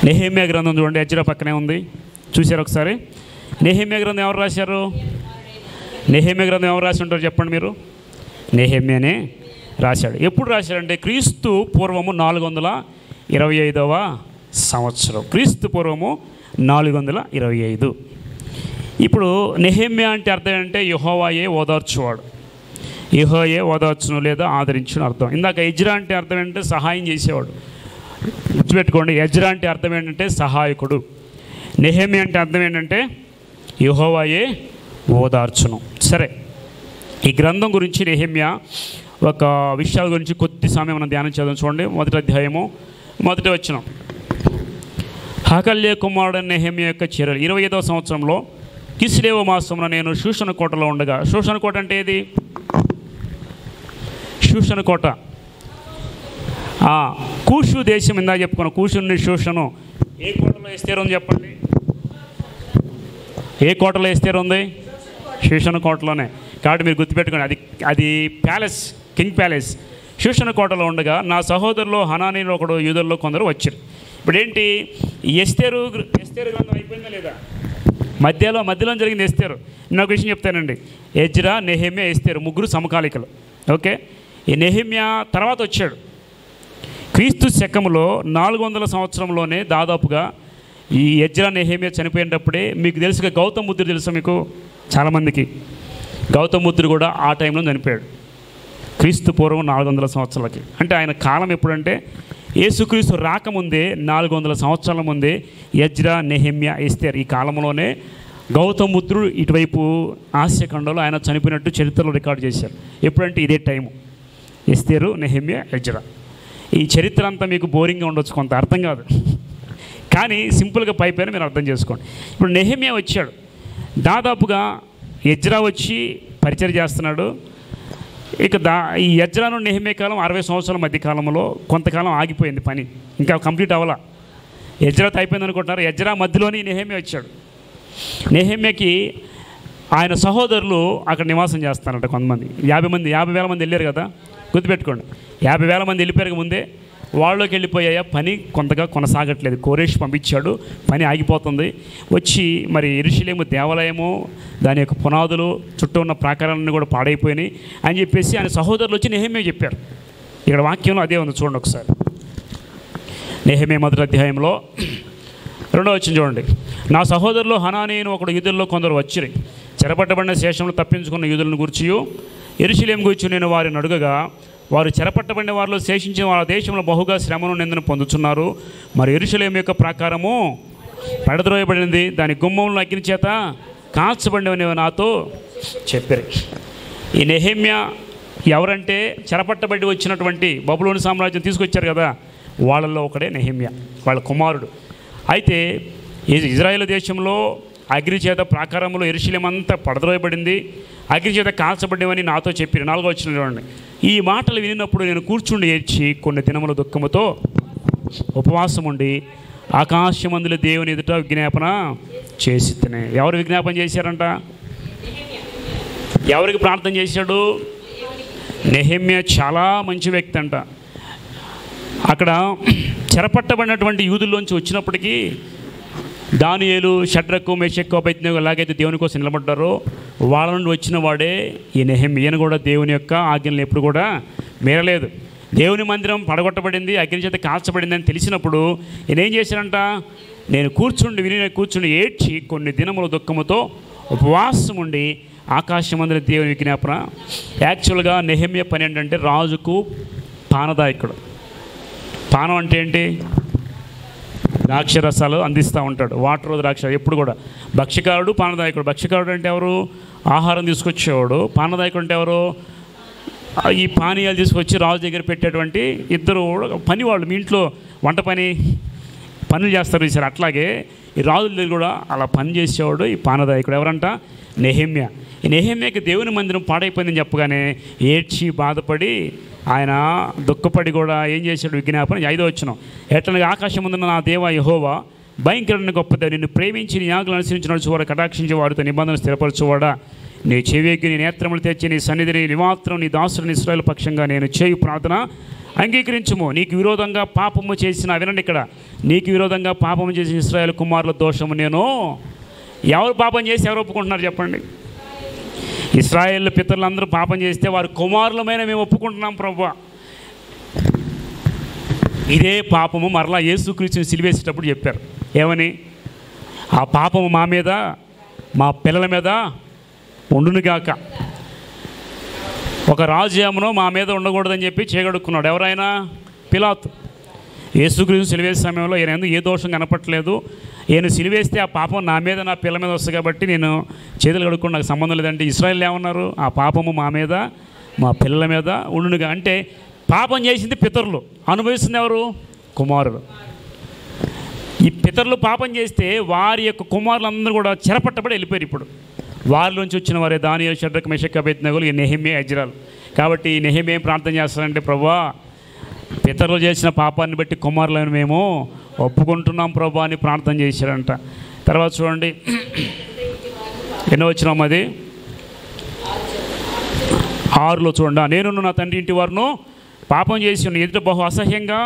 నెహెమ్యా గ్రంథం చూడండి, ఎజ్రా పక్కనే ఉంది, చూశారు ఒకసారి. నెహెమ్యా గ్రంథం ఎవరు రాశారు? నెహెమ్యా గ్రంథం ఎవరు రాసి ఉంటారు చెప్పండి మీరు? నెహెమ్యానే రాశాడు. ఎప్పుడు రాశాడంటే క్రీస్తు పూర్వము 425వ సంవత్సరం. క్రీస్తు పూర్వము 425. ఇప్పుడు నెహెమ్యా అంటే అర్థం ఏంటంటే యెహోవాయే ఓదార్చువాడు, యెహోవాయే ఓదార్చును లేదా ఆదరించును అర్థం. ఇందాక ఎజ్రా అంటే అర్థం ఏంటంటే సహాయం చేసేవాడు. గుర్తుపెట్టుకోండి, ఎజ్రా అంటే అర్థం ఏంటంటే సహాయకుడు. నెహెమ్యా అంటే అర్థం ఏంటంటే యెహోవాయే ఓదార్చును. సరే, ఈ గ్రంథం గురించి నెహెమ్యా ఒక విషయాల గురించి కొద్ది సమయం మనం ధ్యానం చేద్దాం. చూడండి, 1వ అధ్యాయము 1వ వచనం. హకల్య కుమారుడైన నెహెమ్యా యొక్క చర్యలు. 25వ సంవత్సరంలో కిస్లేవ మాసంలో నేను షూషను కోటలో ఉండగా. షూషను కోట అంటే ఏది? షూషను కోట కూషు దేశం. ఇందా చెప్పుకున్నాం, కూషు నుండి షూషను. ఏ కోటలో ఎస్తేరు ఉంది చెప్పండి? ఏ కోటలో ఎస్తేరు ఉంది? షూషను కోటలోనే. కాబట్టి మీరు గుర్తుపెట్టుకోండి, అది ప్యాలెస్, కింగ్ ప్యాలెస్. షూషను కోటలో ఉండగా నా సహోదరులు హనానీలో ఒకడు, యూదుల్లో కొందరు వచ్చారు. ఇప్పుడు ఏంటి, ఎస్తేరు గ్రంథం అయిపోయిందా లేదా? మధ్యలో జరిగింది ఎస్తేరు. నేను ఒక విషయం చెప్తానండి. ఎజ్రా, నెహెమ్యా, ఎస్తేరు ముగ్గురు సమకాలికలు. ఓకే, ఈ నెహెమ్యా తర్వాత వచ్చాడు. క్రీస్తు శకములో 400 సంవత్సరంలోనే దాదాపుగా ఈ ఎజ్రా, నెహెమ్యా చనిపోయేటప్పుడే. మీకు తెలుసుగా గౌతమ బుద్ధుడు తెలుసా మీకు? చాలామందికి గౌతమ బుద్ధుడు కూడా ఆ టైంలో చనిపోయాడు, క్రీస్తు పూర్వం 400 సంవత్సరాలకి. అంటే ఆయన కాలం ఎప్పుడంటే యేసుక్రీస్తు రాకముందే 400 సంవత్సరాల ముందే ఎజ్రా, నెహెమ్యా, ఎస్తేరు ఈ కాలంలోనే గౌతమ బుద్ధుడు ఇటువైపు ఆసియా ఖండంలో ఆయన చనిపోయినట్టు చరిత్రలో రికార్డు చేశారు. ఎప్పుడంటే ఇదే టైము, ఎస్తేరు, నెహెమ్యా, ఎజ్రా. ఈ చరిత్ర అంతా మీకు బోరింగ్గా ఉండొచ్చు, కొంత అర్థం కాదు, కానీ సింపుల్గా పైపైన మీరు అర్థం చేసుకోండి. ఇప్పుడు నెహెమ్యా వచ్చాడు, దాదాపుగా ఎజ్రా వచ్చి పరిచయం చేస్తున్నాడు. ఇక ఈ ఎజ్రాను నెహెమ్యా కాలం 60 సంవత్సరాల మధ్య కాలంలో కొంతకాలం ఆగిపోయింది పని, ఇంకా కంప్లీట్ అవ్వాల. ఎజ్రాతో అయిపోయింది అనుకుంటున్నారు. ఎజ్రా మధ్యలోని నెహెమ్యా వచ్చాడు. నెహెమ్యాకి ఆయన సహోదరులు అక్కడ నివాసం చేస్తారంట కొంతమంది. 50,000 మంది వెళ్ళారు కదా, గుర్తుపెట్టుకోండి. 50,000 మంది వెళ్ళిపోయారు ముందే. వాళ్ళలోకి వెళ్ళిపోయాయా, పని కొంతగా కొనసాగట్లేదు. కోరేష్ పంపించాడు, పని ఆగిపోతుంది. వచ్చి మరి యెరూషలేము దేవాలయము, దాని యొక్క పునాదులు, చుట్టూ ఉన్న ప్రాకారాలన్నీ కూడా పాడైపోయినాయి అని చెప్పేసి ఆయన సహోదరులు వచ్చి నెహెమ్యా చెప్పారు. ఇక్కడ వాక్యంలో అదే ఉంది, చూడండి ఒకసారి. నెహెమ్యా 1వ అధ్యాయంలో 2వ వచనం చూడండి. నా సహోదరులు హనానీయును ఒకడు యూదుల్లో కొందరు వచ్చిరి. చెరపట్టబడిన శేషంలో తప్పించుకున్న యూదులను గురించి యెరూషలేము గురించి నేను వారిని అడుగగా, వారు చెరపట్టబడిన వారిలో శేషించిన వాళ్ళ దేశంలో బహుగా శ్రమను నిందను పొందుతున్నారు. మరి యెరూషలేము యొక్క ప్రాకారము పడద్రోయబడినది, దాని గుమ్మంలో అగ్ని చేత కాల్చబడినవి నాతో చెప్పారు. ఈ నెహెమ్యా ఎవరంటే చెరపట్టబడి వచ్చినటువంటి బబులోను సామ్రాజ్యం తీసుకొచ్చారు కదా, వాళ్ళల్లో ఒకడే నెహెమ్యా, వాళ్ళ కుమారుడు. అయితే ఇజ్రాయేల్ దేశంలో అగ్ని చేత ప్రాకారంలో యెరూషలేము అంతా పడద్రోయబడింది, అగ్ని చేత కాల్చబడ్డవని నాతో చెప్పారు. 4వ వచనం చూడండి. ఈ మాటలు వినినప్పుడు నేను కూర్చుండి ఏడ్చి కొన్ని దినముల దుఃఖముతో ఉపవాసం ఉండి ఆకాశమందుల దేవుని ఎదుట విజ్ఞాపన చేసి తినే. ఎవరు విజ్ఞాపన చేశారంట? ఎవరికి ప్రార్థన చేశాడు? నెహెమ్యా చాలా మంచి వ్యక్తి అంట. అక్కడ చెరపట్టబడినటువంటి యూదుల్లోంచి వచ్చినప్పటికీ దానియేలు, షడ్రకు, మేషక్కు, అబేద్నెగో ఎలాగైతే దేవుని కోసం నిలబడ్డారో వాళ్ళ నుండి వచ్చిన వాడే ఈ నెహెమ్యా. ఈయన కూడా దేవుని యొక్క ఆజ్ఞలను ఎప్పుడు కూడా మీరలేదు. దేవుని మందిరం పడగొట్టబడింది, అగ్ని చేత కాల్చబడింది అని తెలిసినప్పుడు ఈయన ఏం చేశారంట? నేను కూర్చుండి ఏడ్చి కొన్ని దినముల దుఃఖముతో ఉపవాసం ఉండి ఆకాశమందుల దేవుని విజ్ఞాపన. యాక్చువల్గా నెహెమ్యా పని ఏంటంటే రాజుకు పానదాయకుడు. పానం అంటే ఏంటి? ద్రాక్షరసాలు అందిస్తూ ఉంటాడు, వాటర్ ద్రాక్ష ఎప్పుడు కూడా. భక్ష్యకారుడు, పానదాయకుడు. భక్ష్యకారుడు అంటే ఎవరు? ఆహారం తీసుకొచ్చేవాడు. పానదాయకుడు అంటే ఎవరు? ఈ పానీయాలు తీసుకొచ్చి రాజు దగ్గర పెట్టేటువంటి ఇద్దరు పనివాళ్ళు. మీ ఇంట్లో వంట పనులు చేస్తారు సార్, అట్లాగే ఈ రాజుల దగ్గర కూడా అలా పని చేసేవాడు ఈ పానదాయకుడు. ఎవరంట? నెహెమ్యా. ఈ నెహెమ్యాకి దేవుని మందిరం పాడైపోయిందని చెప్పగానే ఏడ్చి బాధపడి ఆయన దుఃఖపడి కూడా ఏం చేశాడు? విజ్ఞాపన. 5వ వచనం. ఎట్లనగా ఆకాశం ముందున్న నా దేవా యెహోవా భయంకరమైన గొప్పదా, నిన్ను ప్రేమించి నీ ఆజ్ఞలను అనుసరించి నడుచువాడు, కటాక్షించి వారితో నిబంధన స్థిరపరచువాడా, నీ చెవికి నీ నేత్రములు తెచ్చి నీ సన్నిధిని నిమాత్రం నీ దాసుని ఇశ్రాయేలు పక్షంగా నేను చేయు ప్రార్థన అంగీకరించుము. నీకు విరోధంగా పాపము చేసిన, వినండి ఇక్కడ, నీకు విరోధంగా పాపము చేసిన ఇశ్రాయేలు కుమారుల దోషము నేను. ఎవరు పాపం చేసి ఎవరు ఒప్పుకుంటున్నారు చెప్పండి? ఇశ్రాయేలు పితరులందరూ పాపం చేస్తే వారి కుమారులమైన మేము ఒప్పుకుంటున్నాం ప్రభువా. ఇదే పాపము మరలా యేసుక్రీస్తుని సిలువేసేటప్పుడు చెప్పారు. ఏమని? ఆ పాపము మా మీద మా పిల్లల మీద ఉండునుగాక. ఒక రాజ్యమును మా మీద ఉండకూడదని చెప్పి చేయగడుక్కున్నాడు. ఎవరైనా? పిలాతు. యేసుక్రీస్తు సిలువేసే సమయంలో ఈయన ఏ దోషం కనపట్లేదు, ఈయన సిలువేస్తే ఆ పాపం నా మీద నా పిల్లల మీద వస్తుంది కాబట్టి నేను చేతులు కడుక్కుని నాకు సంబంధం లేదంటే ఇశ్రాయేలు ఏమన్నారు? ఆ పాపము మా మీద మా పిల్లల మీద ఉండునుగా. అంటే పాపం చేసింది పితరులు, అనుభవిస్తుంది ఎవరు? కుమారులు. ఈ పితరులు పాపం చేస్తే వారి యొక్క కుమారులందరూ కూడా చెరపట్టబడి వెళ్ళిపోయారు. ఇప్పుడు వారిలోంచి వచ్చిన వారే దానియేలు, షడ్రక్, మెషక్, అబేద్నెగోలు, ఈ నెహెమ్యా, ఎజ్రాలు. కాబట్టి ఈ నెహెమ్యా ఏం ప్రార్థన చేస్తారంటే, ప్రభువా పితరులు చేసిన పాపాన్ని బట్టి కుమారులను మేము ఒప్పుకుంటున్నాం ప్రభు అని ప్రార్థన చేశారంట. తర్వాత చూడండి ఎన్నో వచ్చినాం, అది 6లో చూడండి. నేను నా తండ్రి ఇంటి వారును పాపం చేసి ఎదుట బహు అసహ్యంగా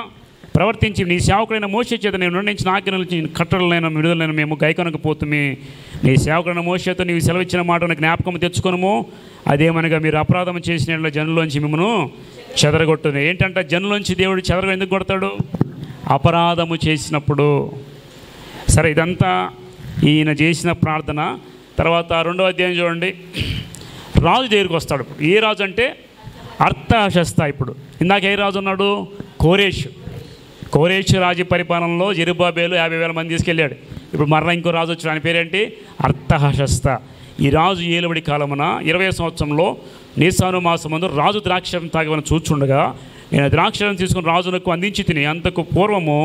ప్రవర్తించి నీ సేవకుడైన మోషే చేత నేను నిర్ణయించిన ఆజ్ఞల నుంచి కట్టడలైన విడుదలైన మేము గైకొనకపోతుమి. నీ సేవకుడైన మోషేతో నీవు సెలవిచ్చిన మాటను జ్ఞాపకం తెచ్చుకొనుము. అదేమనగా మీరు అపరాధం చేసిన జనులోంచి మిమ్మను చెదరగొట్టును. ఏంటంటే జనులోంచి దేవుడు చెదరగా ఎందుకు కొడతాడు? అపరాధము చేసినప్పుడు. సరే, ఇదంతా ఈయన చేసిన ప్రార్థన. తర్వాత 2వ అధ్యాయం చూడండి. రాజు దగ్గరికి వస్తాడు. ఏ రాజు అంటే అర్తహషస్త. ఇప్పుడు ఇందాక ఏ రాజు ఉన్నాడు? కోరేషు రాజ్య పరిపాలనలో జెరుబ్బాబెలు 50,000 మంది తీసుకెళ్ళాడు. ఇప్పుడు మరలా ఇంకో రాజు వచ్చాడు. ఆయన పేరేంటి? అర్తహషస్త. ఈ రాజు ఏలుబడి కాలమున 20వ సంవత్సరంలో నీసాను మాసమందు రాజు ద్రాక్షరం తాగమని చూచుండగా నేను ద్రాక్షరం తీసుకుని రాజునకు అందించి తిని అంతకు పూర్వము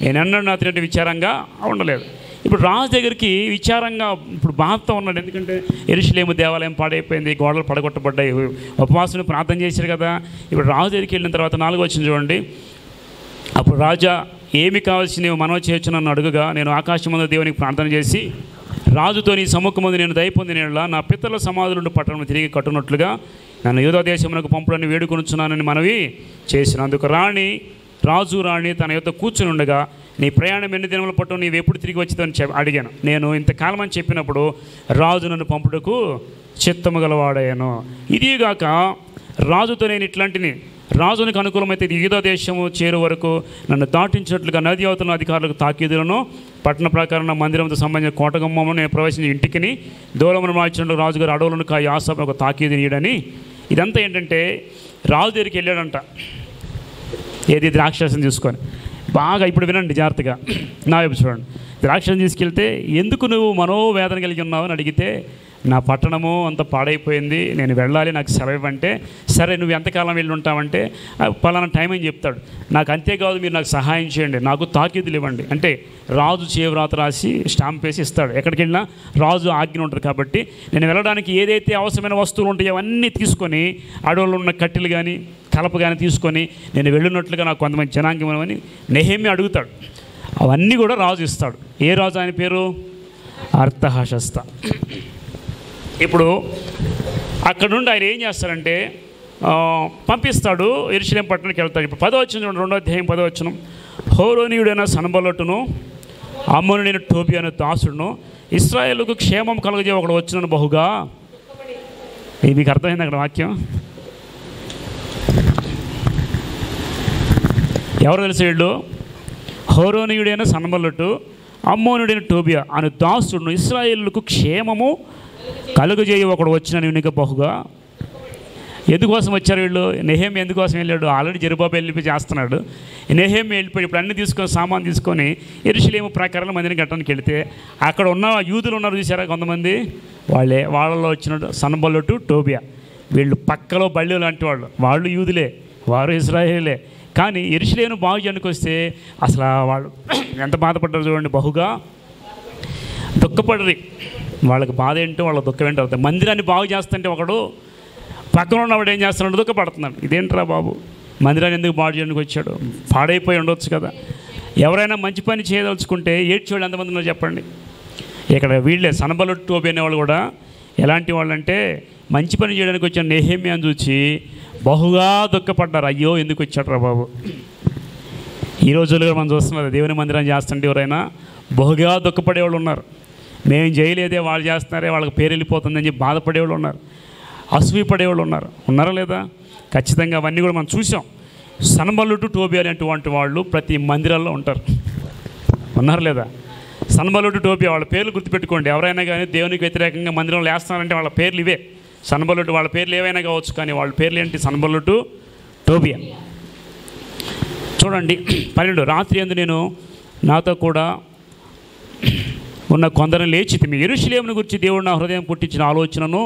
నేను ఎన్నడూ నా తినట్టు విచారంగా ఉండలేదు. ఇప్పుడు రాజు దగ్గరికి విచారంగా ఇప్పుడు బాధతో ఉన్నాడు. ఎందుకంటే యెరూషలేము దేవాలయం పాడైపోయింది, గోడలు పడగొట్టబడ్డాయి, ఉపవాసం ప్రార్థన చేశారు కదా. ఇప్పుడు రాజు దగ్గరికి వెళ్ళిన తర్వాత 4వ వచనం చూడండి. అప్పుడు రాజా ఏమి కావాల్సి నీవు మనవి చేయొచ్చు నన్ను అడుగుగా, నేను ఆకాశమందు దేవునికి ప్రార్థన చేసి రాజుతో నీ సముఖమందు నేను దయ పొందిన నా పితరుల సమాధులను పట్టణం తిరిగి కట్టునట్లుగా నన్ను యూదా దేశమునకు పంపులని వేడుకొనుచున్నానని మనవి చేసినందుకు రాజు రాణి తన యొద్ద కూర్చుని ఉండగా నీ ప్రయాణం ఎన్ని దినముల పట్టు నీవు ఎప్పుడు తిరిగి వచ్చిందని అడిగాను. నేను ఇంతకాలం అని చెప్పినప్పుడు రాజు నన్ను పంపుటకు చిత్తము గలవాడాను. ఇదిగాక రాజుతో నేను ఇట్లాంటిని రాజునికి అనుకూలమైతే యూదా దేశము చేరు వరకు నన్ను దాటించినట్లుగా నది అవతల అధికారులకు తాకీదులను పట్టణ ప్రకారం మందిరంతో సంబంధించిన కోటగుమ్మను నేను ప్రవేశించిన ఇంటికి దూరమును మార్చినట్లు రాజుగారు అడవులను కాయి ఆసభ ఒక తాకీదు నీయడని. ఇదంతా ఏంటంటే రాజు దగ్గరికి వెళ్ళాడంట. ఏది? ద్రాక్షరసం తీసుకొని. బాగా ఇప్పుడు వినండి జాగ్రత్తగా, నా వైపు చూడండి. ద్రాక్షరసం తీసుకెళ్తే ఎందుకు నువ్వు మనోవేదన కలిగి ఉన్నావు అని అడిగితే, నా పట్టణము అంత పాడైపోయింది, నేను వెళ్ళాలి, నాకు సెలవు ఇవ్వంటే, సరే నువ్వు ఎంతకాలం వెళ్ళి ఉంటావంటే పలానా టైం అని చెప్తాడు. నాకు అంతేకాదు, మీరు నాకు సహాయం చేయండి, నాకు తాకీదులు ఇవ్వండి అంటే రాజు చేవ్రాత రాసి స్టాంప్ వేసి ఇస్తాడు. ఎక్కడికి వెళ్ళినా రాజు ఆజ్ఞ ఉంటుంది కాబట్టి నేను వెళ్ళడానికి ఏదైతే అవసరమైన వస్తువులు ఉంటాయో అవన్నీ తీసుకొని అడవుల్లో ఉన్న కట్టెలు కానీ కలప కానీ తీసుకొని నేను వెళ్ళినట్లుగా నాకు కొంతమంది జనాంగం అని నెహెమ్యా అడుగుతాడు. అవన్నీ కూడా రాజు ఇస్తాడు. ఏ రాజు? ఆయన పేరు అర్తహషస్త. ఇప్పుడు అక్కడ నుండి ఆయన ఏం చేస్తారంటే పంపిస్తాడు, యెరూషలేము పట్టణానికి వెళ్తాడు. ఇప్పుడు 10వ వచనం చూడండి, 2వ అధ్యాయం 10వ వచనం. హోరోనీయుడైన సన్బల్లటును అమ్మోనీయుడైన టోబియా అనే దాసుడును ఇశ్రాయేలుకు క్షేమం కలుగజే ఒకడు వచ్చినను బహుగా. ఇది మీకు అర్థమైంది అక్కడ వాక్యం? ఎవరు తెలుసు వీళ్ళు? హోరోనీయుడైన సన్బల్లటు, అమ్మోనీయుడైన టోబియా అనే దాసుడును ఇశ్రాయేలుకు క్షేమము కలుగజేయ ఒకడు వచ్చిన నీవునిక బహుగా. ఎందుకోసం వచ్చారు వీళ్ళు? నెహెమ్యా ఎందుకోసం వెళ్ళాడు? ఆల్రెడీ జెరుబ్బాబెలు వెళ్ళిపోయి చేస్తున్నాడు. నెహెమ్యా వెళ్ళిపోయి ఇప్పుడు అన్ని తీసుకొని సామాన్ తీసుకొని యెరూషలేము ప్రకారం మందిని కట్టడానికి వెళితే అక్కడ ఉన్న యూదులు ఉన్నారు చూసారా కొంతమంది, వాళ్ళలో వచ్చిన సన్బల్లటు, టోబియా. వీళ్ళు పక్కలో బళ్ళు లాంటి వాళ్ళు యూదులే, వారు ఇశ్రాయేలే. కానీ యెరూషలేము బాగు చేయడానికి వస్తే అసలు వాళ్ళు ఎంత బాధపడ్డారు చూడండి. బహుగా దుఃఖపడరు. వాళ్ళకి బాధ ఏంటో వాళ్ళ దుఃఖం ఏంటో అవుతాయి. మందిరాన్ని బాగు చేస్తుంటే ఒకడు పక్కన ఉన్నవాడు ఏం చేస్తున్నాడు? దుఃఖపడుతున్నాడు. ఇదేంట్రా బాబు, మందిరాన్ని ఎందుకు బాగు చేయడానికి వచ్చాడు? పాడైపోయి ఉండొచ్చు కదా. ఎవరైనా మంచి పని చేయదలుచుకుంటే ఏడ్చేవాళ్ళు ఎంతమంది ఉన్నారు చెప్పండి. ఇక్కడ వీళ్ళే సన్బల్లతు టోబియా అనేవాళ్ళు కూడా ఎలాంటి వాళ్ళు అంటే మంచి పని చేయడానికి వచ్చిన నెహెమ్యాను చూసి బహుగా దుఃఖపడ్డారు. అయ్యో ఎందుకు వచ్చాడు రా బాబు. ఈ రోజుల్లో మనం చూస్తున్నారు, దేవుని మందిరం చేస్తుంటే ఎవరైనా బహుగా దుఃఖపడేవాళ్ళు ఉన్నారు. మేము చేయలేదే, వాళ్ళు చేస్తున్నారే, వాళ్ళకి పేరు వెళ్ళిపోతుందని చెప్పి బాధపడేవాళ్ళు ఉన్నారు, అసూయపడేవాళ్ళు ఉన్నారా లేదా? ఖచ్చితంగా అవన్నీ కూడా మనం చూసాం. సన్బల్లతు టోబియా అనేటువంటి వాళ్ళు ప్రతి మందిరాల్లో ఉంటారు, ఉన్నారు లేదా? సన్బల్లతు టోబియా వాళ్ళ పేర్లు గుర్తుపెట్టుకోండి. ఎవరైనా కానీ దేవునికి వ్యతిరేకంగా మందిరంలో వేస్తున్నారంటే వాళ్ళ పేర్లు ఇవే. సన్బల్లతు వాళ్ళ పేర్లు ఏవైనా కావచ్చు, కానీ వాళ్ళ పేర్లు ఏంటి? సన్బల్లతు టోబియా. చూడండి 12 రాత్రి అందు నేను నాతో కూడా ఉన్న కొందరిని లేచి యెరూషలేమును గురించి దేవుడు నా హృదయం పుట్టించిన ఆలోచనను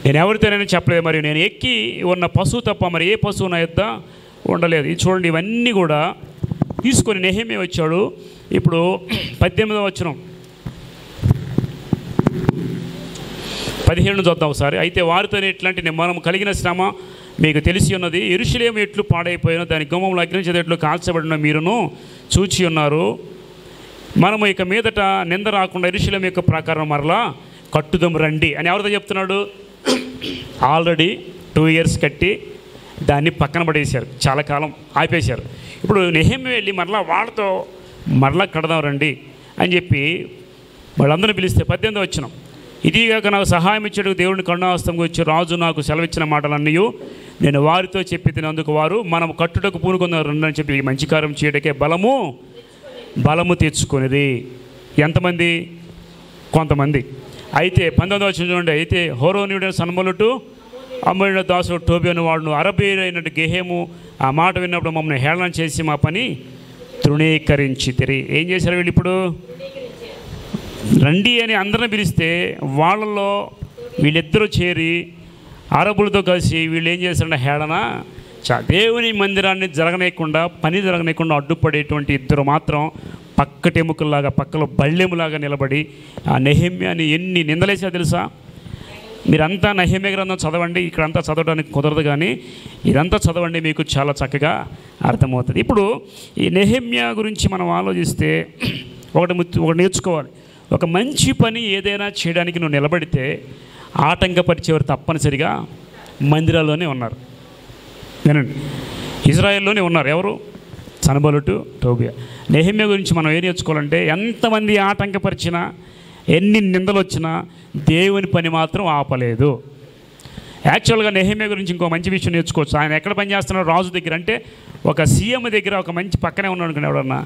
నేను ఎవరితోనైనా చెప్పలేదు. మరియు నేను ఎక్కి ఉన్న పశువు తప్ప మరి ఏ పశువు నా యొద్ద ఉండలేదు. ఇది చూడండి, ఇవన్నీ కూడా తీసుకొని నెహెమ్యా వచ్చాడు. ఇప్పుడు 18వ వచనం 17 చూద్దాం ఒకసారి. అయితే వారితో ఇట్లాంటి మనం కలిగిన శ్రమ మీకు తెలిసి ఉన్నది. యెరూషలేము ఎట్లు పాడైపోయినా దాని గుమ్మంలో అగ్నించేటట్లు కాల్చబడిన మీరును చూచి ఉన్నారు. మనము ఇక మీదట నింద రాకుండా యెరూషలేము యొక్క ప్రకారం మరలా కట్టుదం రండి అని ఎవరితో చెప్తున్నాడు? ఆల్రెడీ 2 years కట్టి దాన్ని పక్కన పడేశారు, చాలా కాలం ఆపేశారు. ఇప్పుడు నెహెమ్యా వెళ్ళి వాళ్ళతో మరలా కడదాం రండి అని చెప్పి వాళ్ళందరినీ పిలిస్తే 18వ వచనం. ఇదిగాక నాకు సహాయం ఇచ్చేందుకు దేవుడిని కరుణాహస్తంగా వచ్చి రాజు నాకు సెలవిచ్చిన మాటలన్నీ నేను వారితో చెప్పి తినందుకు వారు మనం కట్టుటకు పూనుకుందాం రండి అని చెప్పి మంచి కార్యం చేయడానికే బలము తెచ్చుకునేది. ఎంతమంది? కొంతమంది. అయితే 19వ వచనం చూడండి. అయితే హోరోనీయుడైన సన్బల్లతు అమ్మోనీయుడైన దాసుడు టోబియాను వాడును అరబీయుడైనట్టు గెహేము ఆ మాట విన్నప్పుడు మమ్మల్ని హేళన చేసి మా పని తృణీకరించితిరి. ఏం చేశారు వీళ్ళు? ఇప్పుడు రండి అని అందరిని పిలిస్తే వాళ్ళలో వీళ్ళిద్దరూ చేరి అరబులతో కలిసి వీళ్ళు ఏం చేస్తారంటే హేళన. దేవుని మందిరాన్ని పని జరగనీయకుండా అడ్డుపడేటువంటి ఇద్దరు మాత్రం పక్కటెముకల్లాగా, పక్కలో బళ్ళెములాగా నిలబడి ఆ నెహెమ్యాని ఎన్ని నిందలేసా తెలుసా? మీరంతా నెహెమ్యా గ్రంథం చదవండి, ఇక్కడంతా చదవడానికి కుదరదు, కానీ ఇదంతా చదవండి, మీకు చాలా చక్కగా అర్థమవుతుంది. ఇప్పుడు ఈ నెహెమ్యా గురించి మనం ఆలోచిస్తే ఒకటి నేర్చుకోవాలి. ఒక మంచి పని ఏదైనా చేయడానికి నువ్వు నిలబడితే ఆటంకపరిచేవారు తప్పనిసరిగా మందిరాల్లోనే ఉన్నారు. వినండి, ఇజ్రాయెల్లోనే ఉన్నారు. ఎవరు? సన్బల్లతు టోబియా. నెహెమ్యా గురించి మనం ఏం నేర్చుకోవాలంటే ఎంతమంది ఆటంకపరిచినా, ఎన్ని నిందలు వచ్చినా దేవుని పని మాత్రం ఆపలేదు. యాక్చువల్గా నెహెమ్యా గురించి ఇంకో మంచి విషయం నేర్చుకోవచ్చు. ఆయన ఎక్కడ పనిచేస్తున్నాడు? రాజు దగ్గర. అంటే ఒక సీఎం దగ్గర ఒక మంచి పక్కనే ఉన్నాడు అనుకుని ఎవడన్నా,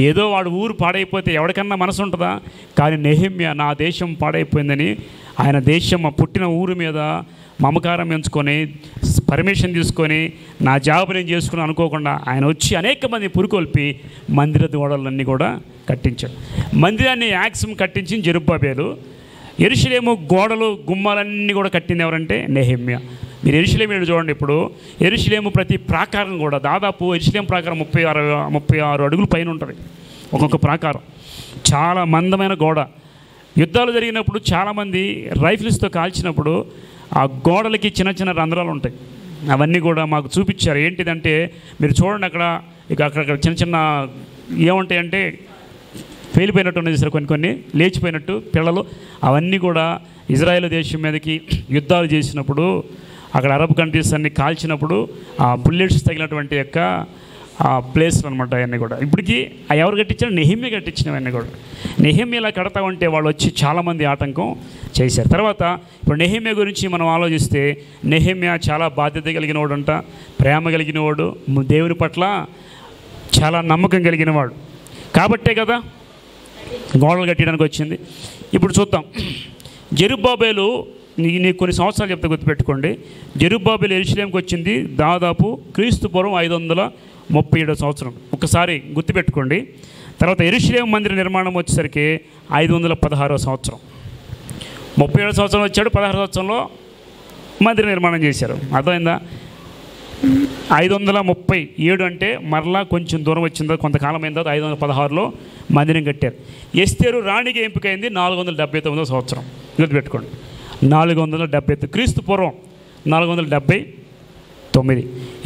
ఏదో వాడు ఊరు పాడైపోతే ఎవరికన్నా మనసు ఉంటుందా? కానీ నెహెమ్యా నా దేశం పాడైపోయిందని ఆయన దేశం పుట్టిన ఊరు మీద మమకారం ఎంచుకొని పర్మిషన్ తీసుకొని నా జాబ్ నేను చేసుకుని అనుకోకుండా ఆయన వచ్చి అనేక మంది పురుకొల్పి మందిర గోడలన్నీ కూడా కట్టించాడు. మందిరాన్ని యాక్సం కట్టించింది జెరుబ్బాబెలు. యెరూషలేము గోడలు గుమ్మాలన్నీ కూడా కట్టింది ఎవరంటే నెహెమ్యా. మీరు యెరూషలేము చూడండి. ఇప్పుడు యెరూషలేము ప్రతి ప్రాకారం కూడా దాదాపు యెరూషలేము ప్రాకారం 36 అడుగుల పైన ఉంటుంది ఒక్కొక్క ప్రాకారం. చాలా మందమైన గోడ. యుద్ధాలు జరిగినప్పుడు చాలామంది రైఫిల్స్తో కాల్చినప్పుడు ఆ గోడలకి చిన్న చిన్న రంధ్రాలు ఉంటాయి. అవన్నీ కూడా మాకు చూపించారు. ఏంటిదంటే మీరు చూడండి, అక్కడ చిన్న చిన్న ఏముంటాయంటే పేలిపోయినట్టు ఉన్నాయి సార్, కొన్ని లేచిపోయినట్టు పిల్లలు. అవన్నీ కూడా ఇజ్రాయెల్ దేశం మీదకి యుద్ధాలు చేసినప్పుడు అక్కడ అరబ్ కంట్రీస్ అన్ని కాల్చినప్పుడు ఆ బుల్లెట్స్ తగిలినటువంటి యొక్క ఆ ప్లేస్లు అనమాట. అవన్నీ కూడా ఇప్పటికీ ఎవరు కట్టించారు? నెహెమ్యా కట్టించినవన్నీ కూడా. నెహెమ్యా ఇలా కడతా ఉంటే వాళ్ళు వచ్చి చాలామంది ఆటంకం చేశారు. తర్వాత ఇప్పుడు నెహెమ్యా గురించి మనం ఆలోచిస్తే నెహెమ్యా చాలా బాధ్యత కలిగిన వాడు అంట, ప్రేమ కలిగిన వాడు, దేవుని పట్ల చాలా నమ్మకం కలిగిన వాడు. కాబట్టే కదా గోడలు కట్టడానికి వచ్చింది. ఇప్పుడు చూద్దాం. జెరుబ్బాబెలు నీకు కొన్ని సంవత్సరాలు చెప్తే గుర్తుపెట్టుకోండి. జెరుబ్బాబెలు యెరూషలేముకి వచ్చింది దాదాపు క్రీస్తు పూర్వం 537 సంవత్సరం. ఒకసారి గుర్తుపెట్టుకోండి. తర్వాత యెరూషలేము మందిర నిర్మాణం వచ్చేసరికి 516 సంవత్సరం. 37 సంవత్సరం వచ్చాడు, 16 సంవత్సరంలో మందిర నిర్మాణం చేశారు. అర్థమైందా? 537 అంటే మరలా కొంచెం దూరం వచ్చిందో కొంతకాలం అయిన తర్వాత 516లో మందిరం కట్టారు. ఎస్తేరు రాణికి ఎంపికైంది 479 సంవత్సరం. గుర్తుపెట్టుకోండి, 470 క్రీస్తు పూర్వం 479.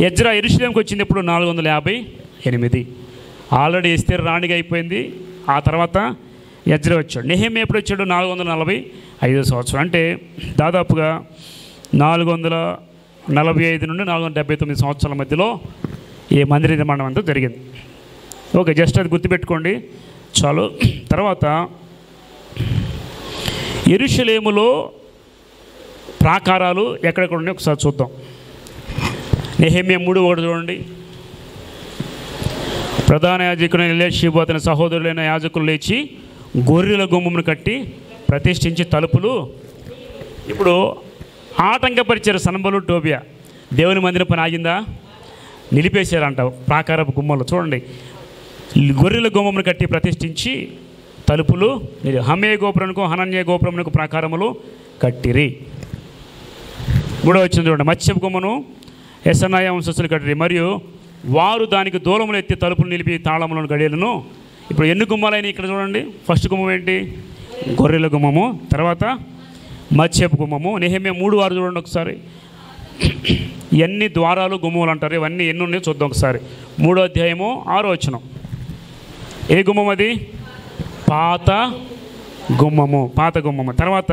ఎజ్రా యెరూషలేముకి వచ్చింది ఎప్పుడు? 458. ఆల్రెడీ ఎస్తేరు రాణిగా అయిపోయింది. ఆ తర్వాత ఎజ్రా వచ్చాడు. నెహెమ్యా ఎప్పుడు వచ్చాడు? 445 సంవత్సరం. అంటే దాదాపుగా 445 నుండి 479 సంవత్సరాల మధ్యలో ఈ మందిర నిర్మాణం అంతా జరిగింది. ఓకే, జస్ట్ అది గుర్తుపెట్టుకోండి చాలు. తర్వాత యెరూషలేములో ప్రాకారాలు ఎక్కడెక్కడ ఉన్నాయో ఒకసారి చూద్దాం. నెహెమ్యా 3:1 చూడండి. ప్రధాన యాజకుడైన ఎలీషీబు అతని సహోదరులైన యాజకులు లేచి గొర్రెల గుమ్మమును కట్టి ప్రతిష్ఠించి తలుపులు. ఇప్పుడు ఆటంకపరిచారు సన్బలు టోబియా. దేవుని మందిరం పని ఆగిందా? నిలిపేశారంట ప్రాకారపు గుమ్మలు. చూడండి, గొర్రెల గుమ్మమును కట్టి ప్రతిష్ఠించి తలుపులు. హమే గోపురమునకు హనన్య గోపురమునకు ప్రాకారములు కట్టిరి. 3వ వచ్చింది చూడండి. మత్స్యపు గుమ్మను యెసనాయ వంశస్థులు కట్టిరి, మరియు వారు దానికి దూలములు ఎత్తి తలుపులు నిలిపి తాళములను గడియలను. ఇప్పుడు ఎన్ని గుమ్మాలైనా ఇక్కడ చూడండి. ఫస్ట్ గుమ్మం ఏంటి? గొర్రెల గుమ్మము. తర్వాత మత్స్యపు గుమ్మము. నెహెమ్యా 3:6 చూడండి ఒకసారి. ఎన్ని ద్వారాలు గుమ్మములు అంటారు, ఇవన్నీ ఎన్ని ఉన్నాయో చూద్దాం ఒకసారి. 3వ అధ్యాయము 6వ వచనం. ఏ గుమ్మం అది? పాత గుమ్మము. పాత గుమ్మము. తర్వాత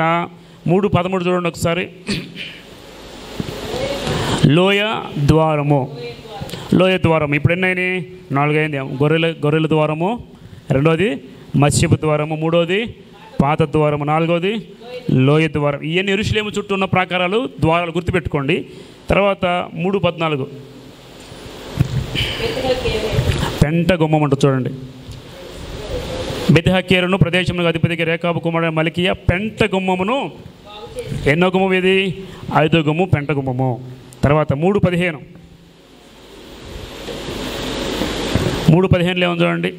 3:13 చూడండి ఒకసారి. లోయ ద్వారము. లోయ ద్వారము. ఇప్పుడు ఎన్నైనా 4 అయింది. గొర్రెల ద్వారము, 2వది మత్స్యపు ద్వారము, 3వది పాత ద్వారము, 4వది లోయ ద్వారం. ఇవన్నీ యెరూషలేము చుట్టూ ఉన్న ప్రాకారాలు, ద్వారాలు గుర్తుపెట్టుకోండి. తర్వాత 3:14 పెంట గుమ్మం అంట చూడండి. బెత్హకేరును ప్రదేశమునకు అధిపతికి రేకాబు కుమారుడు మల్కీయా పెంట గుమ్మమును. ఎన్నో గుమ్మం ఇది? 5వ గుమ్మం పెంట గుమ్మము. తర్వాత 3:15 ఏమో చూడండి.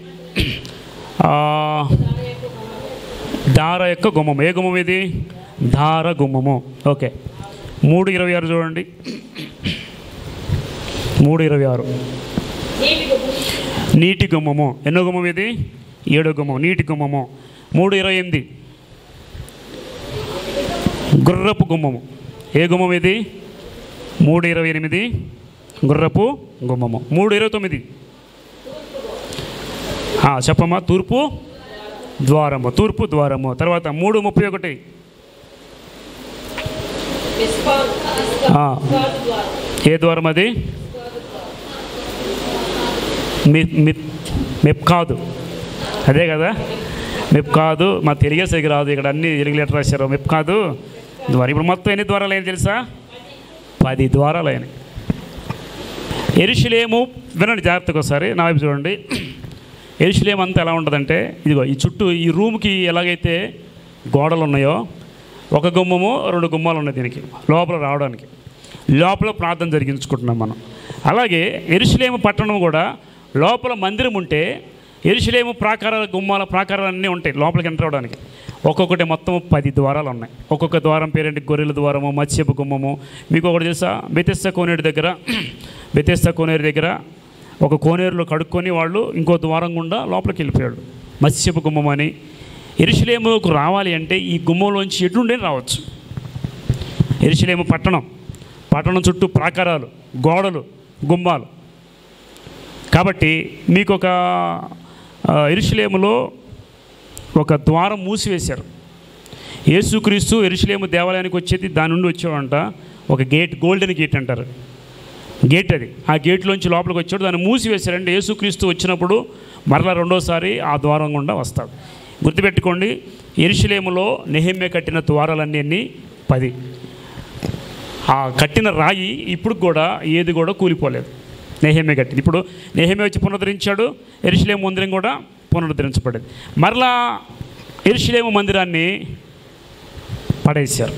దార యొక్క గుమ్మము. ఏ గుమ్మం ఇది? దార గుమ్మము. ఓకే. 3:26 చూడండి. 3:26 నీటి గుమ్మము. ఎన్నో గుమ్మం ఇది? 7వ గుమ్మం, నీటి గుమ్మము. 3:28 గుర్రపు గుమ్మము. ఏ గుమ్మం ఇది? 3:28 గుర్రపు గుమ్మము. 3:29 చెప్పమ్మా. తూర్పు ద్వారము. తూర్పు ద్వారము. తర్వాత 3:31 ఏ ద్వారం అది? మెప్కాదు. అదే కదా, మెప్కాదు. మా తెలుగే సరిగ్గా రాదు, ఇక్కడ అన్ని తెలుగు లెటర్ రాశారు. మెప్కాదు ద్వారం. ఇప్పుడు మొత్తం ఎన్ని ద్వారాలు అయినాయి తెలుసా? 10 ద్వారాలు అయినాయి. యెరూషలేము, వినండి జాగ్రత్తగా ఒకసారి నా వైపు చూడండి. యెరూషలేము అంతా ఎలా ఉంటుందంటే, ఇదిగో ఈ చుట్టూ ఈ రూమ్కి ఎలాగైతే గోడలు ఉన్నాయో, ఒక గుమ్మము 2 గుమ్మాలు ఉన్నాయి దీనికి లోపల రావడానికి. లోపల ప్రార్థన జరిగించుకుంటున్నాం మనం. అలాగే యెరూషలేము పట్టణం కూడా లోపల మందిరం ఉంటే యెరూషలేము ప్రాకారాలన్నీ ఉంటాయి లోపలికి ఎంటర్ అవ్వడానికి. ఒక్కొక్కటి మొత్తం 10 ద్వారాలు ఉన్నాయి. ఒక్కొక్క ద్వారం పేరేంటి? గొర్రెల ద్వారము, మత్స్యపు గుమ్మము. మీకు ఒకటి తెలుసా? బెతెస్దా కోనేరు దగ్గర ఒక కోనేరులో కడుక్కొని వాళ్ళు ఇంకో ద్వారం గుండా లోపలికి వెళ్ళిపోయాడు. మత్స్యపు గుమ్మం అని. యెరూషలేముకు రావాలి అంటే ఈ గుమ్మంలోంచి ఎటుండే రావచ్చు. యెరూషలేము పట్టణం చుట్టూ ప్రాకారాలు, గోడలు, గుమ్మాలు. కాబట్టి మీకు ఒక యెరూషలేములో ఒక ద్వారం మూసివేశారు. యేసుక్రీస్తు యెరూషలేము దేవాలయానికి వచ్చేది దాని నుండి వచ్చేవాడంట. ఒక గేట్, గోల్డెన్ గేట్ అంటారు, గేట్ అది. ఆ గేట్లోంచి లోపలికి వచ్చాడు, దాన్ని మూసివేశారంటే యేసుక్రీస్తు వచ్చినప్పుడు మరలా రెండోసారి ఆ ద్వారం గుండా వస్తాడు. గుర్తుపెట్టుకోండి, యెరూషలేములో నెహెమ్యా కట్టిన ద్వారాలన్నీ 10. ఆ కట్టిన రాయి ఇప్పుడు కూడా ఏది కూడా కూలిపోలేదు. నెహెమ్యా కట్టింది. ఇప్పుడు నెహెమ్యా వచ్చి పునరుద్ధరించాడు, యెరూషలేము మందిరం కూడా పునరుద్ధరించబడింది. మరలా యెరూషలేము మందిరాన్ని పడేశారు.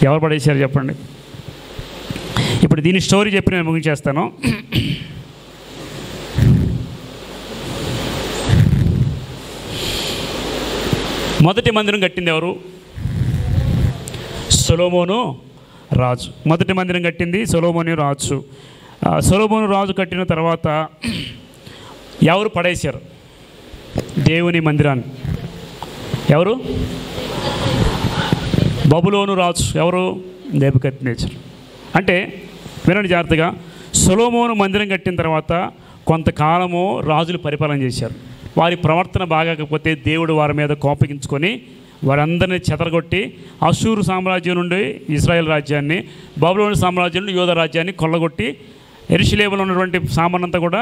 ఎవరు పడేశారు చెప్పండి? ఇప్పుడు దీని స్టోరీ చెప్పి నేను ముగించేస్తాను. మొదటి మందిరం కట్టింది ఎవరు? సొలొమోను రాజు. మొదటి మందిరం కట్టింది సొలొమోను రాజు. సొలొమోను రాజు కట్టిన తర్వాత ఎవరు పడేశారు దేవుని మందిరాన్ని? ఎవరు? బబులోను రాజు. ఎవరు? నెబుకద్నెజర్. అంటే వినండి జాగ్రత్తగా. సొలొమోను మందిరం కట్టిన తర్వాత కొంతకాలము రాజులు పరిపాలన చేశారు. వారి ప్రవర్తన బాగాకపోతే దేవుడు వారి మీద కోపగించుకొని వారందరినీ చెదరగొట్టి అషూరు సామ్రాజ్యం నుండి ఇశ్రాయేల్ రాజ్యాన్ని, బబులోను సామ్రాజ్యం నుండి యూదా రాజ్యాన్ని కొల్లగొట్టి యెరూషలేములో ఉన్నటువంటి సామానంతా కూడా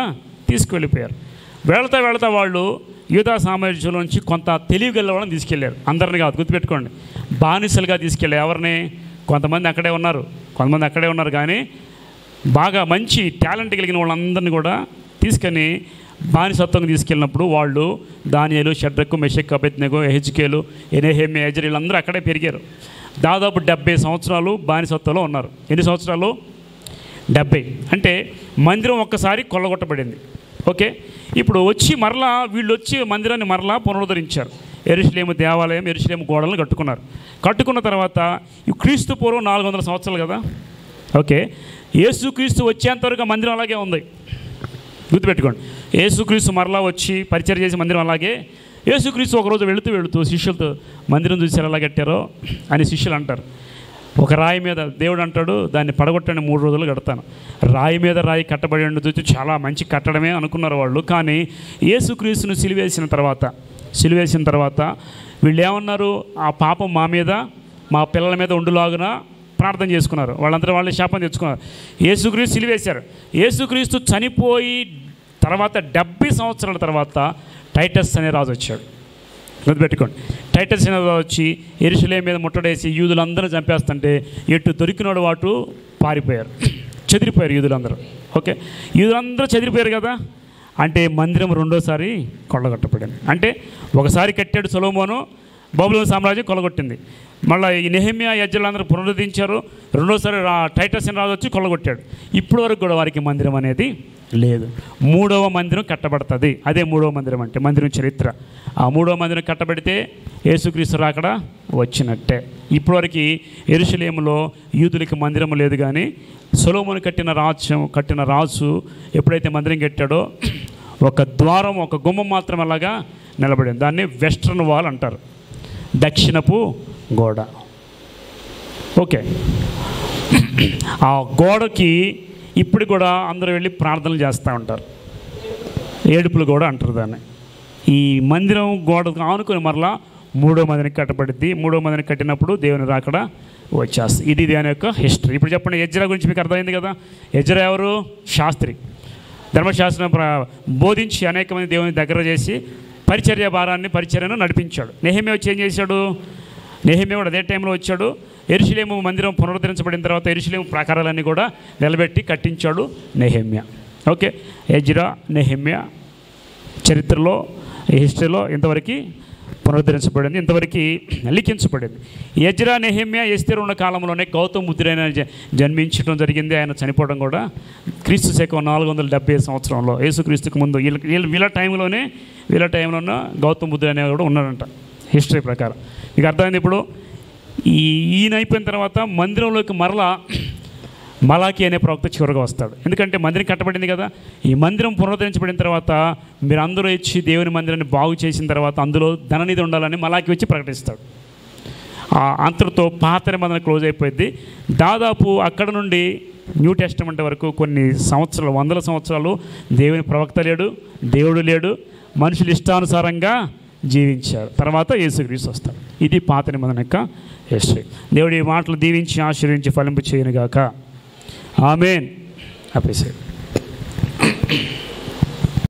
తీసుకువెళ్ళిపోయారు. వెళతా వాళ్ళు యూదా సామ్రాజ్యం నుంచి కొంత తెలివిగల వాళ్ళని తీసుకెళ్లారు. అందరిని కాదు, గుర్తుపెట్టుకోండి, బానిసలుగా తీసుకెళ్ళారు. ఎవరిని? కొంతమంది అక్కడే ఉన్నారు కానీ బాగా మంచి టాలెంట్ కలిగిన వాళ్ళందరినీ కూడా తీసుకొని బానిసత్వం తీసుకెళ్ళినప్పుడు వాళ్ళు దానియేలు, షడ్రకు, మెషక్, అబేద్నెగో, యెహెజ్కేలు, నెహెమ్యా, ఎజ్రా వీళ్ళందరూ అక్కడే పెరిగారు. దాదాపు 70 సంవత్సరాలు బానిసత్వంలో ఉన్నారు. ఎన్ని సంవత్సరాలు? 70. అంటే మందిరం ఒక్కసారి కొల్లగొట్టబడింది. ఓకే, ఇప్పుడు వీళ్ళు వచ్చి మందిరాన్ని మరలా పునరుద్ధరించారు. యెరూషలేము దేవాలయం, యెరూషలేము గోడలను కట్టుకున్న తర్వాత క్రీస్తు పూర్వం 400 సంవత్సరాలు కదా. ఓకే, యేసుక్రీస్తు వచ్చేంతవరకు మందిరం అలాగే ఉంది. గుర్తుపెట్టుకోండి, యేసుక్రీస్తు మరలా వచ్చి పరిచయం చేసే మందిరం అలాగే. యేసుక్రీస్తు ఒకరోజు వెళుతూ శిష్యులతో మందిరం చూసారు ఎలా కట్టారో అని శిష్యులు అంటారు. ఒక రాయి మీద దేవుడు అంటాడు, దాన్ని పడగొట్టండి, 3 రోజులు కడతాను. రాయి మీద రాయి కట్టబడి చూసి చాలా మంచి కట్టడమే అనుకున్నారు వాళ్ళు. కానీ యేసుక్రీస్తును సిలువేసిన తర్వాత వీళ్ళు ఏమన్నారు? ఆ పాపం మా మీద, మా పిల్లల మీద ఉండులాగున ప్రార్థన చేసుకున్నారు. వాళ్ళందరూ శాపం తెచ్చుకున్నారు. యేసుక్రీస్తు సిలువేశారు. యేసుక్రీస్తు చనిపోయి తర్వాత 70 సంవత్సరాల తర్వాత టైటస్ అనే రాజు వచ్చాడు. గుర్తుపెట్టుకోండి, టైటస్ అనే రాజు వచ్చి యెరూషలేము మీద ముట్టడేసి యూదులందరూ చంపేస్తుంటే ఎటు దొరికినాడు వాటు పారిపోయారు, చెదిరిపోయారు యూదులందరూ. ఓకే, యూదులందరూ చెదిరిపోయారు కదా. అంటే మందిరం రెండోసారి కొల్లగొట్టబడింది. అంటే ఒకసారి కట్టాడు సొలొమోను, బబులోను సామ్రాజ్యం కొల్లగొట్టింది. మళ్ళీ ఈ నెహెమ్యా, ఎజ్రాలందరూ పునరుద్ధరించారు. రెండోసారి టైటస్ అనే రాజు వచ్చి కొల్లగొట్టాడు. ఇప్పటి వరకు కూడా వారికి మందిరం అనేది లేదు. 3వ మందిరం కట్టబడుతుంది. అదే 3వ మందిరం అంటే మందిరం చరిత్ర. ఆ 3వ మందిరం కట్టబడితే యేసుక్రీస్తు రాకడ వచ్చినట్టే. ఇప్పటివరకు యెరూషలేములో యూదులకి మందిరం లేదు. కానీ సొలొమోను కట్టిన రాజు ఎప్పుడైతే మందిరం కట్టాడో ఒక ద్వారం, ఒక గుమ్మం మాత్రం అలాగా నిలబడింది. దాన్ని వెస్ట్రన్ వాల్ అంటారు, దక్షిణపు గోడ. ఓకే, ఆ గోడకి ఇప్పుడు కూడా అందరూ వెళ్ళి ప్రార్థనలు చేస్తూ ఉంటారు. ఏడుపులు గోడ అంటారు దాన్ని. ఈ మందిరం గోడకు ఆనుకొని మరలా 3వ మందిరం కట్టబడింది. 3వ మందిరం కట్టినప్పుడు దేవుని రాకడ వచ్చేస్తుంది. ఇది దాని యొక్క హిస్టరీ. ఇప్పుడు చెప్పండి, ఎజ్రా గురించి మీకు అర్థమైంది కదా. ఎజ్రా ఎవరు? శాస్త్రి. ధర్మశాస్త్రం బోధించి అనేక మంది దేవుని దగ్గర చేసి పరిచర్యను నడిపించాడు. నెహెమ్యా వచ్చి ఏం చేశాడు? నెహెమ్యా కూడా అదే టైంలో వచ్చాడు. యెరూషలేము మందిరం పునరుద్ధరించబడిన తర్వాత యెరూషలేము ప్రాకారాలన్నీ కూడా నిలబెట్టి కట్టించాడు నెహెమ్యా. ఓకే, ఎజ్రా, నెహెమ్యా చరిత్రలో, హిస్టరీలో ఇంతవరకు పునరుద్ధరించబడింది, ఇంతవరకు లిఖించబడింది. ఎజ్రా, నెహెమ్యా, ఎస్తేరు ఉన్న కాలంలోనే గౌతమ బుద్ధుడైన జన్మించడం జరిగింది. ఆయన చనిపోవడం కూడా క్రీస్తు శకం 470 సంవత్సరంలో, యేసుక్రీస్తుకు ముందు. వీళ్ళ టైంలోనే గౌతమ బుద్ధుడు అనేవి కూడా ఉన్నాడంట హిస్టరీ ప్రకారం. మీకు అర్థమైంది. ఇప్పుడు ఈయన అయిపోయిన తర్వాత మందిరంలోకి మరలా మలాకి అనే ప్రవక్త చివరిగా వస్తాడు. ఎందుకంటే మందిరం కట్టబడింది కదా. ఈ మందిరం పునరుద్ధరించబడిన తర్వాత మీరు అందరూ ఇచ్చి దేవుని మందిరాన్ని బాగు చేసిన తర్వాత అందులో ధననిధి ఉండాలని మలాకి వచ్చి ప్రకటిస్తాడు. అంతటితో పాత నిబంధన క్లోజ్ అయిపోయింది. దాదాపు అక్కడ నుండి న్యూ టెస్టమెంట్ వరకు కొన్ని సంవత్సరాలు, 100 సంవత్సరాలు దేవుని ప్రవక్త లేడు, దేవుడు లేడు, మనుషులు ఇష్టానుసారంగా జీవించారు. తర్వాత యేసుక్రీస్తు వస్తాడు. ఇది పాత నిబంధన యొక్క హిస్టరీ. దేవుడి మాటలు దీవించి ఆశీర్వించి ఫలింపు చేయనుగాక. ఆమేన్. అప్రిషియేట్.